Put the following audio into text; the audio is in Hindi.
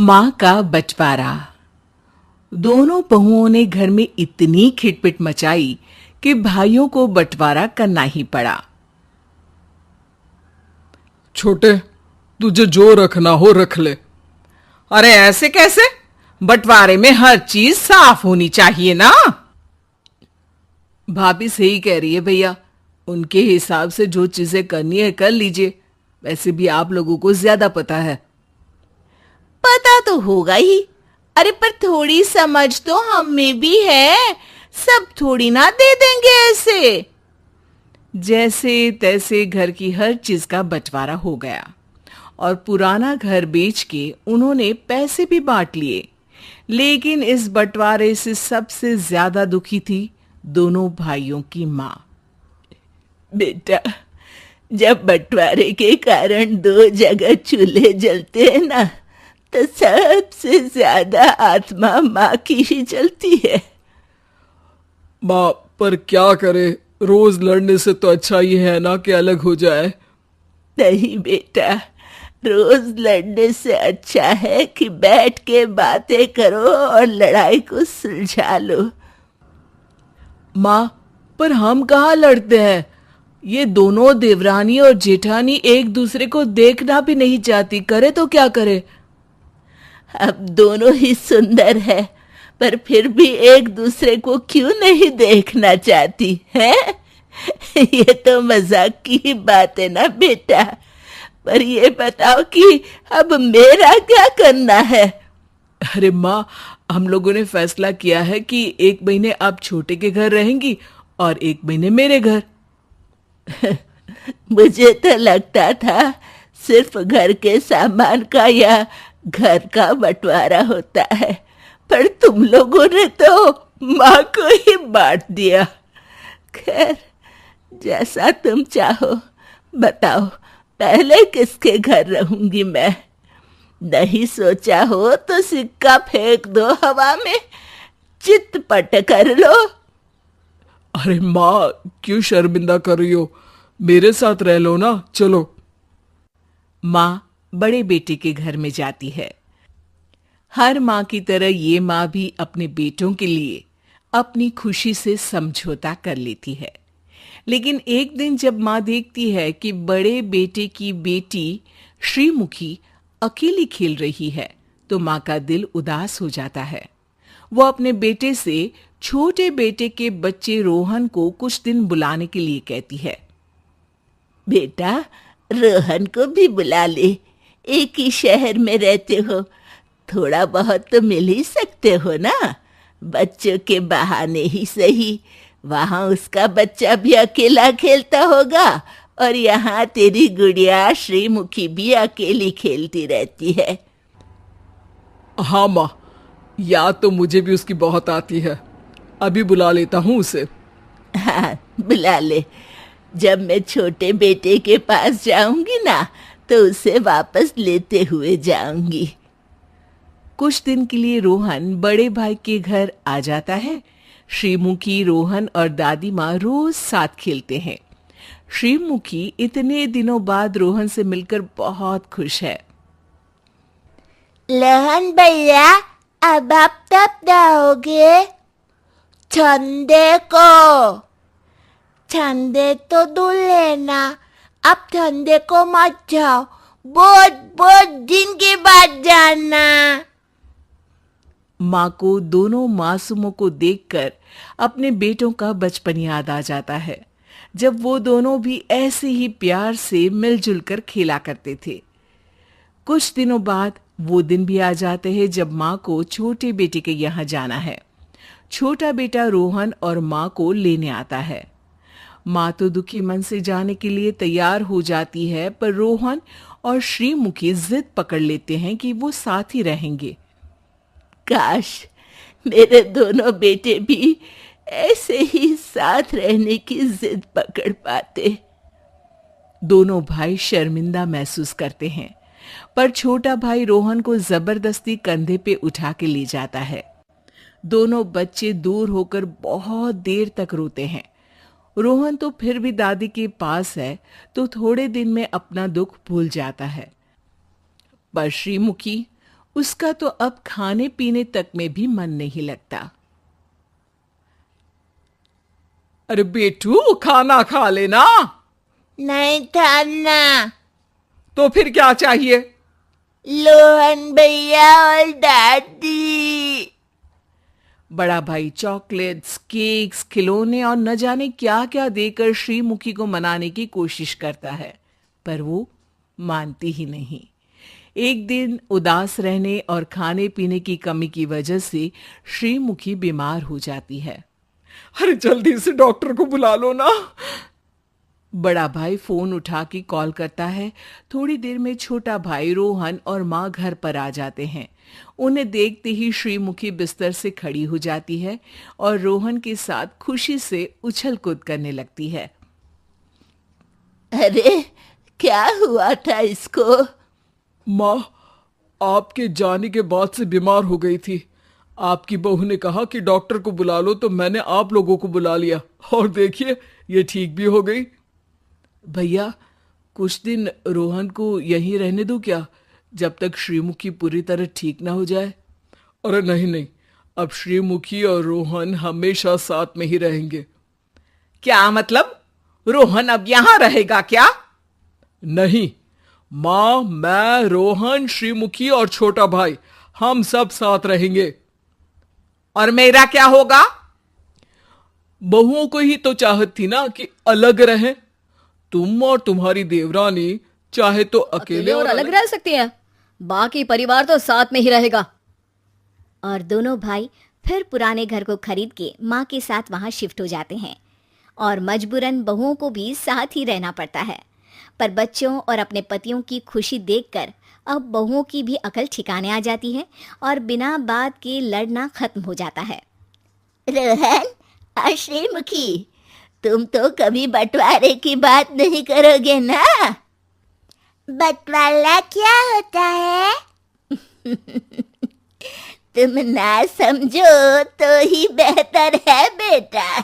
माँ का बंटवारा। दोनों बहुओं ने घर में इतनी खिटपिट मचाई कि भाइयों को बंटवारा करना ही पड़ा। छोटे, तुझे जो रखना हो रख ले। अरे ऐसे कैसे? बंटवारे में हर चीज साफ होनी चाहिए ना। भाभी सही कह रही है भैया, उनके हिसाब से जो चीजें करनी है कर लीजिए। वैसे भी आप लोगों को ज्यादा पता है। पता तो होगा ही। अरे पर थोड़ी समझ तो हम में भी है। सब थोड़ी ना दे देंगे ऐसे। जैसे तैसे घर की हर चीज का बंटवारा हो गया और पुराना घर बेच के उन्होंने पैसे भी बांट लिए। लेकिन इस बंटवारे से सबसे ज्यादा दुखी थी दोनों भाइयों की माँ। बेटा, जब बंटवारे के कारण दो जगह चूल्हे जलते हैं ना, तो सबसे ज्यादा आत्मा माँ की ही जलती है। माँ, पर क्या करे, रोज लड़ने से तो अच्छा ही है ना कि अलग हो जाए। नहीं बेटा, रोज लड़ने से अच्छा है कि बैठ के बातें करो और लड़ाई को सुलझा लो। माँ, पर हम कहाँ लड़ते हैं? ये दोनों देवरानी और जेठानी एक दूसरे को देखना भी नहीं चाहती, करे तो क्या करे? अब दोनों ही सुंदर है, पर फिर भी एक दूसरे को क्यों नहीं देखना चाहती है? ये तो मजाक की ही बात है ना बेटा। पर ये बताओ कि अब मेरा क्या करना है? अरे माँ, हम लोगों ने फैसला किया है कि 1 महीने आप छोटे के घर रहेंगी और 1 महीने मेरे घर। मुझे तो लगता था सिर्फ घर के सामान का या घर का बंटवारा होता है, पर तुम लोगों ने तो माँ को ही बांट दिया। खैर, जैसा तुम चाहो। बताओ, पहले किसके घर रहूंगी मैं? नहीं सोचा हो तो सिक्का फेंक दो हवा में, चित पट कर लो। अरे माँ, क्यों शर्मिंदा कर रही हो? मेरे साथ रह लो ना, चलो। माँ बड़े बेटे के घर में जाती है। हर माँ की तरह ये माँ भी अपने बेटों के लिए अपनी खुशी से समझौता कर लेती है। लेकिन एक दिन जब माँ देखती है कि बड़े बेटे की बेटी श्रीमुखी अकेली खेल रही है, तो माँ का दिल उदास हो जाता है। वो अपने बेटे से छोटे बेटे के बच्चे रोहन को कुछ दिन बुलाने के लिए कहती है। बेटा, रोहन को भी बुला ले। एक ही शहर में रहते हो, थोड़ा बहुत तो मिल ही सकते हो ना। बच्चों के बहाने ही सही। वहां उसका बच्चा भी अकेला खेलता होगा और यहाँ तेरी गुड़िया श्रीमुखी भी अकेली खेलती रहती है। हाँ माँ, याद तो मुझे भी उसकी बहुत आती है। अभी बुला लेता हूँ उसे। हाँ, बुला ले। जब मैं छोटे बेटे के पास जाऊंगी ना, तो उसे वापस लेते हुए जाऊंगी। कुछ दिन के लिए रोहन बड़े भाई के घर आ जाता है। श्रीमुखी, रोहन और दादी माँ रोज साथ खेलते हैं। श्रीमुखी इतने दिनों बाद रोहन से मिलकर बहुत खुश है। रोहन भैया, अब आप तब जाओगे? ठंडे को। ठंडे तो धुल लेना, अब ठंडे को मत जाओ। बहुत बहुत दिन के बाद जाना। माँ को दोनों मासूमों को देखकर अपने बेटों का बचपन याद आ जाता है, जब वो दोनों भी ऐसे ही प्यार से मिलजुल कर खेला करते थे। कुछ दिनों बाद वो दिन भी आ जाते हैं जब माँ को छोटे बेटे के यहाँ जाना है। छोटा बेटा रोहन और माँ को लेने आता है। माँ तो दुखी मन से जाने के लिए तैयार हो जाती है, पर रोहन और श्रीमुखी जिद पकड़ लेते हैं कि वो साथ ही रहेंगे। काश मेरे दोनों बेटे भी ऐसे ही साथ रहने की जिद पकड़ पाते। दोनों भाई शर्मिंदा महसूस करते हैं, पर छोटा भाई रोहन को जबरदस्ती कंधे पे उठा के ले जाता है। दोनों बच्चे दूर होकर बहुत देर तक रोते हैं। रोहन तो फिर भी दादी के पास है, तो थोड़े दिन में अपना दुख भूल जाता है। पर श्रीमुखी उसका तो अब खाने पीने तक में भी मन नहीं लगता। अरे बेटू, खाना खा लेना। नहीं खाना। तो फिर क्या चाहिए? लोहन भैया और दादी। बड़ा भाई चॉकलेट्स, केक्स, खिलौने और न जाने क्या क्या देकर श्रीमुखी को मनाने की कोशिश करता है, पर वो मानती ही नहीं। एक दिन उदास रहने और खाने पीने की कमी की वजह से श्रीमुखी बीमार हो जाती है। अरे जल्दी से डॉक्टर को बुला लो ना। बड़ा भाई फोन उठा के कॉल करता है। थोड़ी देर में छोटा भाई रोहन और माँ घर पर आ जाते हैं। उन्हें देखते ही श्रीमुखी बिस्तर से खड़ी हो जाती है और रोहन के साथ खुशी से उछल कूद करने लगती है। अरे क्या हुआ था इसको? माँ, आपके जाने के बाद से बीमार हो गई थी। आपकी बहू ने कहा कि डॉक्टर को बुला लो, तो मैंने आप लोगों को बुला लिया और देखिए ये ठीक भी हो गई। भैया, कुछ दिन रोहन को यहीं रहने दो क्या, जब तक श्रीमुखी पूरी तरह ठीक ना हो जाए? अरे नहीं नहीं, अब श्रीमुखी और रोहन हमेशा साथ में ही रहेंगे। क्या मतलब? रोहन अब यहाँ रहेगा क्या? नहीं माँ, मैं, रोहन, श्रीमुखी और छोटा भाई, हम सब साथ रहेंगे। और मेरा क्या होगा? बहुओं को ही तो चाहत थी ना कि अलग रहें। तुम और तुम्हारी देवरानी चाहे तो अकेले और अलग रह सकती हैं, बाकी परिवार तो साथ में ही रहेगा। और दोनों भाई फिर पुराने घर को खरीद के माँ के साथ वहाँ शिफ्ट हो जाते हैं और मजबूरन बहुओं को भी साथ ही रहना पड़ता है। पर बच्चों और अपने पतियों की खुशी देखकर अब बहुओं की भी अकल ठिकाने आ जाती है और बिना बात के लड़ना खत्म हो जाता है। रोहन और श्रीमुखी, तुम तो कभी बंटवारे की बात नहीं करोगे ना? बंटवारा क्या होता है? तुम ना समझो तो ही बेहतर है बेटा।